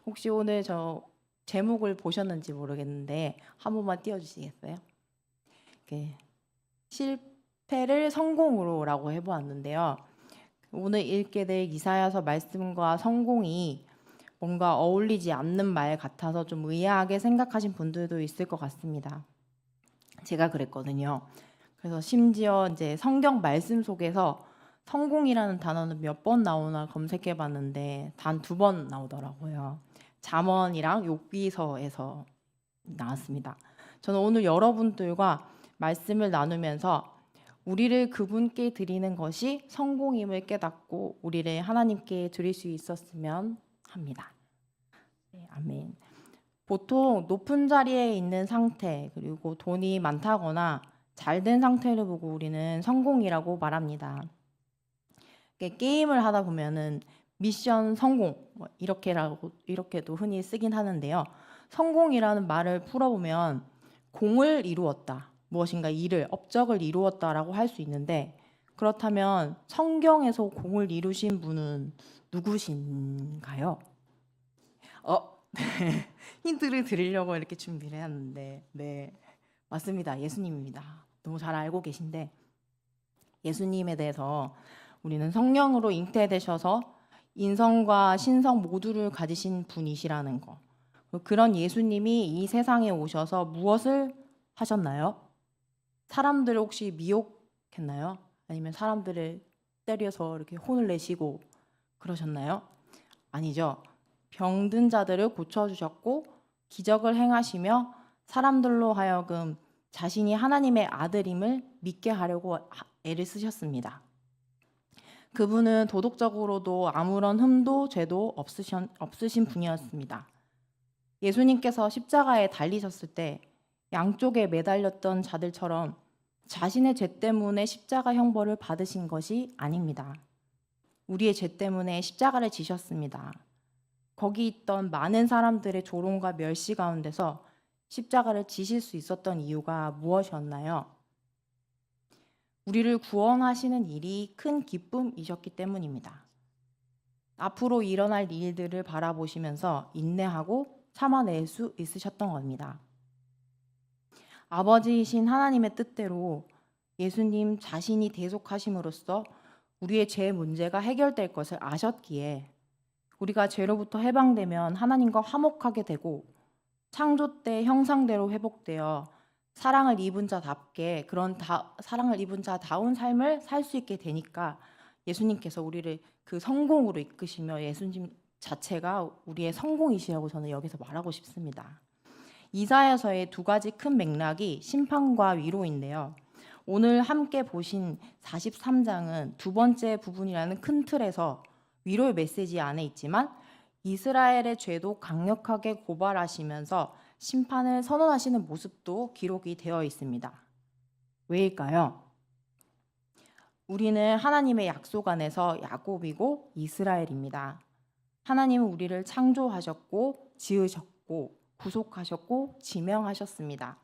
혹시 오늘 저 제목을 보셨는지 모르겠는데 한 번만 띄워주시겠어요? 실패를 성공으로라고 해보았는데요. 오늘 읽게 될 이사야서 말씀과 성공이 뭔가 어울리지 않는 말 같아서 좀 의아하게 생각하신 분들도 있을 것 같습니다. 제가 그랬거든요. 그래서 심지어 이제 성경 말씀 속에서 성공이라는 단어는 몇 번 나오나 검색해 봤는데 단 2번 나오더라고요. 잠언이랑 욥기서에서 나왔습니다. 저는 오늘 여러분들과 말씀을 나누면서 우리를 그분께 드리는 것이 성공임을 깨닫고 우리를 하나님께 드릴 수 있었으면 합니다. 네, 아멘. 보통 높은 자리에 있는 상태 그리고 돈이 많다거나 잘된 상태를 보고 우리는 성공이라고 말합니다. 게임을 하다 보면은 미션 성공 이렇게도 흔히 쓰긴 하는데요. 성공이라는 말을 풀어보면 공을 이루었다, 무엇인가 일을 업적을 이루었다라고 할 수 있는데 그렇다면 성경에서 공을 이루신 분은 누구신가요? 네. 힌트를 드리려고 이렇게 준비를 했는데 네, 맞습니다. 예수님입니다. 너무 잘 알고 계신데 예수님에 대해서 우리는 성령으로 잉태되셔서 인성과 신성 모두를 가지신 분이시라는 거. 그런 예수님이 이 세상에 오셔서 무엇을 하셨나요? 사람들을 혹시 미혹했나요? 아니면 사람들을 때려서 이렇게 혼을 내시고 그러셨나요? 아니죠. 병든 자들을 고쳐주셨고 기적을 행하시며 사람들로 하여금 자신이 하나님의 아들임을 믿게 하려고 애를 쓰셨습니다. 그분은 도덕적으로도 아무런 흠도 죄도 없으신 분이었습니다. 예수님께서 십자가에 달리셨을 때 양쪽에 매달렸던 자들처럼 자신의 죄 때문에 십자가 형벌을 받으신 것이 아닙니다. 우리의 죄 때문에 십자가를 지셨습니다. 거기 있던 많은 사람들의 조롱과 멸시 가운데서 십자가를 지실 수 있었던 이유가 무엇이었나요? 우리를 구원하시는 일이 큰 기쁨이셨기 때문입니다. 앞으로 일어날 일들을 바라보시면서 인내하고 참아낼 수 있으셨던 겁니다. 아버지이신 하나님의 뜻대로 예수님 자신이 대속하심으로써 우리의 죄 문제가 해결될 것을 아셨기에 우리가 죄로부터 해방되면 하나님과 화목하게 되고 창조 때 형상대로 회복되어 사랑을 입은 자답게 사랑을 입은 자다운 삶을 살 수 있게 되니까 예수님께서 우리를 그 성공으로 이끄시며 예수님 자체가 우리의 성공이시라고 저는 여기서 말하고 싶습니다. 이사야서의 2가지 큰 맥락이 심판과 위로인데요. 오늘 함께 보신 43장은 2번째 부분이라는 큰 틀에서 위로의 메시지 안에 있지만 이스라엘의 죄도 강력하게 고발하시면서 심판을 선언하시는 모습도 기록이 되어 있습니다. 왜일까요? 우리는 하나님의 약속 안에서 야곱이고 이스라엘입니다. 하나님은 우리를 창조하셨고 지으셨고 구속하셨고 지명하셨습니다.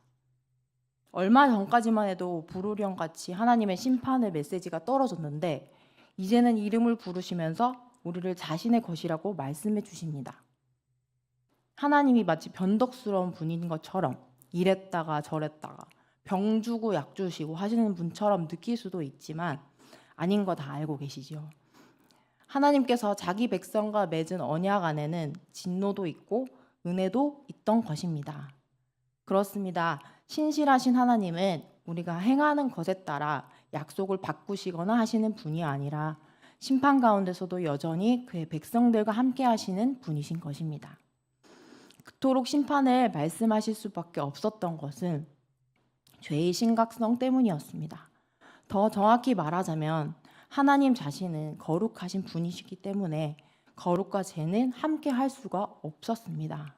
얼마 전까지만 해도 불호령같이 하나님의 심판의 메시지가 떨어졌는데 이제는 이름을 부르시면서 우리를 자신의 것이라고 말씀해 주십니다. 하나님이 마치 변덕스러운 분인 것처럼 이랬다가 저랬다가 병 주고 약 주시고 하시는 분처럼 느낄 수도 있지만 아닌 거 다 알고 계시죠. 하나님께서 자기 백성과 맺은 언약 안에는 진노도 있고 은혜도 있던 것입니다. 그렇습니다. 신실하신 하나님은 우리가 행하는 것에 따라 약속을 바꾸시거나 하시는 분이 아니라 심판 가운데서도 여전히 그의 백성들과 함께 하시는 분이신 것입니다. 그토록 심판을 말씀하실 수밖에 없었던 것은 죄의 심각성 때문이었습니다. 더 정확히 말하자면 하나님 자신은 거룩하신 분이시기 때문에 거룩과 죄는 함께 할 수가 없었습니다.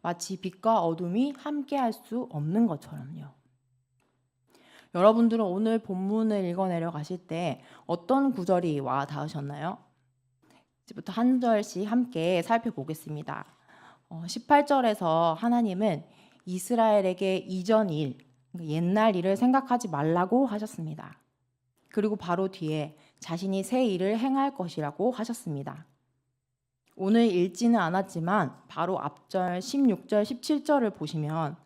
마치 빛과 어둠이 함께 할 수 없는 것처럼요. 여러분들은 오늘 본문을 읽어내려 가실 때 어떤 구절이 와 닿으셨나요? 이제부터 한 절씩 함께 살펴보겠습니다. 18절에서 하나님은 이스라엘에게 이전 일, 옛날 일을 생각하지 말라고 하셨습니다. 그리고 바로 뒤에 자신이 새 일을 행할 것이라고 하셨습니다. 오늘 읽지는 않았지만 바로 앞절 16절, 17절을 보시면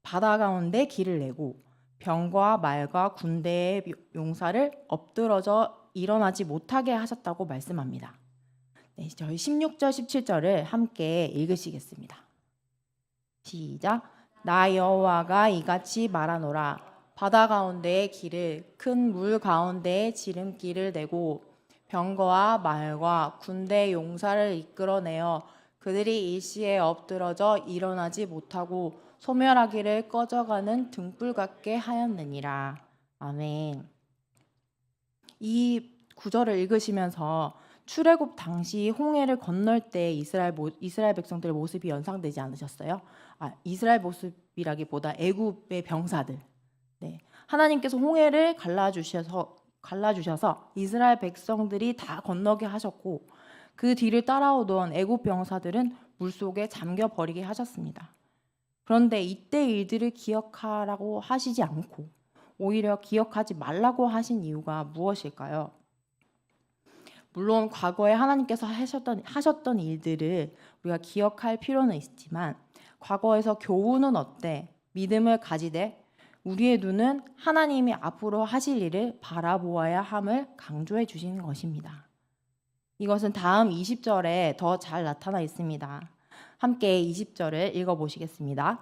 바다 가운데 길을 내고 병과 말과 군대의 용사를 엎드러져 일어나지 못하게 하셨다고 말씀합니다. 네, 저희 16절, 17절을 함께 읽으시겠습니다. 시작. 나 여호와가 이같이 말하노라. 바다 가운데의 길을 큰 물 가운데에 지름길을 내고 병거와 말과 군대 용사를 이끌어내어 그들이 일시에 엎드러져 일어나지 못하고 소멸하기를 꺼져가는 등불 같게 하였느니라. 아멘. 이 구절을 읽으시면서 출애굽 당시 홍해를 건널 때 이스라엘 백성들의 모습이 연상되지 않으셨어요? 이스라엘 모습이라기보다 애굽의 병사들. 네. 하나님께서 홍해를 갈라주셔서 이스라엘 백성들이 다 건너게 하셨고 그 뒤를 따라오던 애굽 병사들은 물속에 잠겨 버리게 하셨습니다. 그런데 이때 일들을 기억하라고 하시지 않고 오히려 기억하지 말라고 하신 이유가 무엇일까요? 물론 과거에 하나님께서 하셨던 일들을 우리가 기억할 필요는 있지만 과거에서 교훈은 어때? 믿음을 가지되 우리의 눈은 하나님이 앞으로 하실 일을 바라보아야 함을 강조해 주시는 것입니다. 이것은 다음 20절에 더 잘 나타나 있습니다. 함께 20절을 읽어보시겠습니다.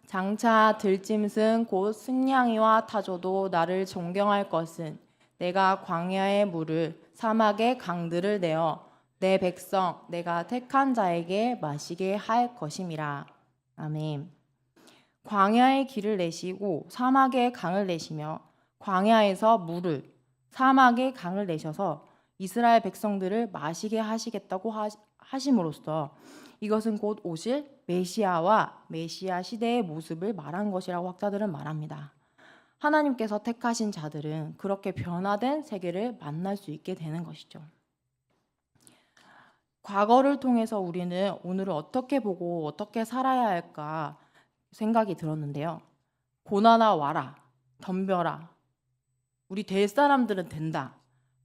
장차 들짐승 곧 승냥이와 타조도 나를 존경할 것은 내가 광야의 물을 사막의 강들을 내어 내 백성 내가 택한 자에게 마시게 할 것임이라. 아멘. 광야의 길을 내시고 사막의 강을 내시며 광야에서 물을 사막의 강을 내셔서 이스라엘 백성들을 마시게 하시겠다고 하심으로써 이것은 곧 오실 메시아와 메시아 시대의 모습을 말한 것이라고 학자들은 말합니다. 하나님께서 택하신 자들은 그렇게 변화된 세계를 만날 수 있게 되는 것이죠. 과거를 통해서 우리는 오늘을 어떻게 보고 어떻게 살아야 할까 생각이 들었는데요. 고난아 와라, 덤벼라. 우리 될 사람들은 된다.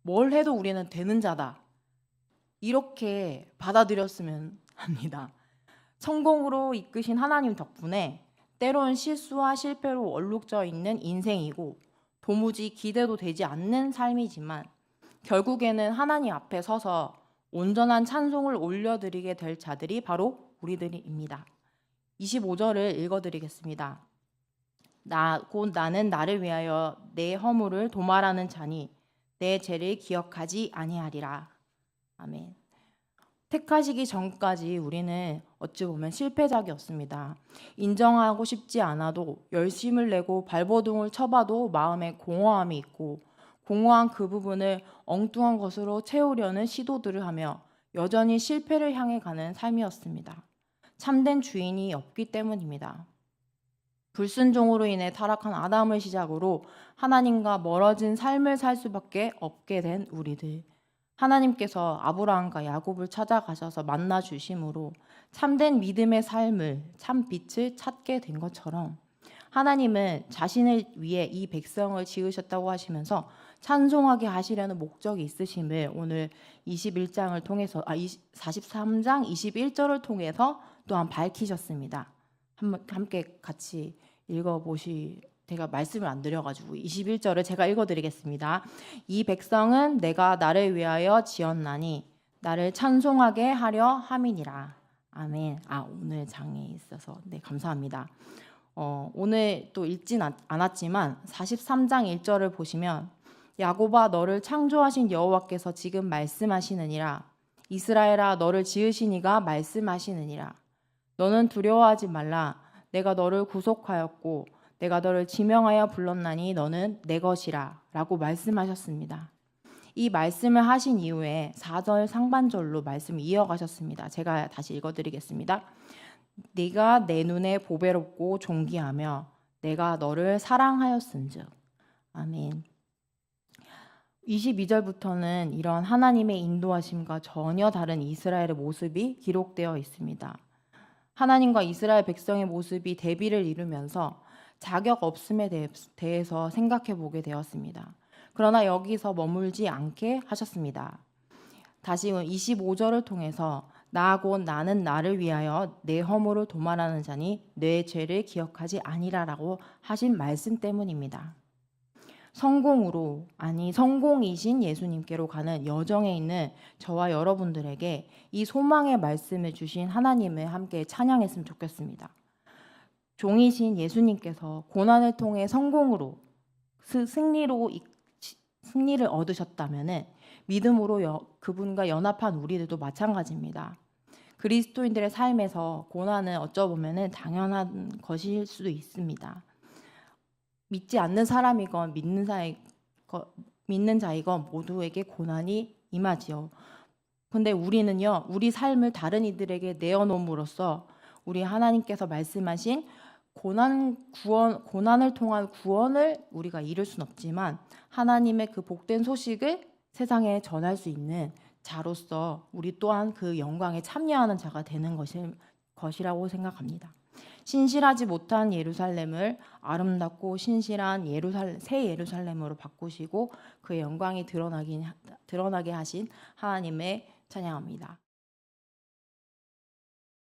뭘 해도 우리는 되는 자다. 이렇게 받아들였으면 합니다. 성공으로 이끄신 하나님 덕분에 때론 실수와 실패로 얼룩져 있는 인생이고 도무지 기대도 되지 않는 삶이지만 결국에는 하나님 앞에 서서 온전한 찬송을 올려드리게 될 자들이 바로 우리들입니다. 25절을 읽어드리겠습니다. 곧 나는 나를 위하여 내 허물을 도말하는 자니 내 죄를 기억하지 아니하리라. 아멘. 택하시기 전까지 우리는 어찌 보면 실패작이었습니다. 인정하고 싶지 않아도 열심을 내고 발버둥을 쳐봐도 마음에 공허함이 있고 공허한 그 부분을 엉뚱한 것으로 채우려는 시도들을 하며 여전히 실패를 향해 가는 삶이었습니다. 참된 주인이 없기 때문입니다. 불순종으로 인해 타락한 아담을 시작으로 하나님과 멀어진 삶을 살 수밖에 없게 된 우리들. 하나님께서 아브라함과 야곱을 찾아가셔서 만나 주심으로 참된 믿음의 삶을 참 빛을 찾게 된 것처럼 하나님은 자신을 위해 이 백성을 지으셨다고 하시면서 찬송하게 하시려는 목적이 있으심을 오늘 21장을 통해서 43장 21절을 통해서 또한 밝히셨습니다. 함께 같이 제가 말씀을 안 드려가지고 21절을 제가 읽어드리겠습니다. 이 백성은 내가 나를 위하여 지었나니 나를 찬송하게 하려 함이니라. 아멘. 오늘 장에 있어서 감사합니다. 오늘 또 읽진 않았지만 43장 1절을 보시면 야곱아 너를 창조하신 여호와께서 지금 말씀하시느니라. 이스라엘아 너를 지으신 이가 말씀하시느니라. 너는 두려워하지 말라. 내가 너를 구속하였고 내가 너를 지명하여 불렀나니 너는 내 것이라 라고 말씀하셨습니다. 이 말씀을 하신 이후에 4절 상반절로 말씀을 이어가셨습니다. 제가 다시 읽어드리겠습니다. 네가 내 눈에 보배롭고 존귀하며 내가 너를 사랑하였은즉. 아멘. 22절부터는 이런 하나님의 인도하심과 전혀 다른 이스라엘의 모습이 기록되어 있습니다. 하나님과 이스라엘 백성의 모습이 대비를 이루면서 자격 없음에 대해서 생각해 보게 되었습니다. 그러나 여기서 머물지 않게 하셨습니다. 다시 25절을 통해서 나 곧 나는 나를 위하여 내 허물을 도말하는 자니 내 죄를 기억하지 아니라라고 하신 말씀 때문입니다. 성공이신 예수님께로 가는 여정에 있는 저와 여러분들에게 이 소망의 말씀을 주신 하나님을 함께 찬양했으면 좋겠습니다. 종이신 예수님께서 고난을 통해 성공으로 승리를 얻으셨다면 믿음으로 그분과 연합한 우리들도 마찬가지입니다. 그리스도인들의 삶에서 고난은 어쩌보면 당연한 것일 수도 있습니다. 믿지 않는 사람이건 믿는 자이건 모두에게 고난이 임하지요. 근데 우리는요, 우리 삶을 다른 이들에게 내어놓음으로써 우리 하나님께서 말씀하신 고난을 통한 구원을 우리가 이룰 수는 없지만 하나님의 그 복된 소식을 세상에 전할 수 있는 자로서 우리 또한 그 영광에 참여하는 자가 되는 것이라고 생각합니다. 신실하지 못한 예루살렘을 아름답고 신실한 새 예루살렘으로 바꾸시고 그의 영광이 드러나게 하신 하나님의 찬양합니다.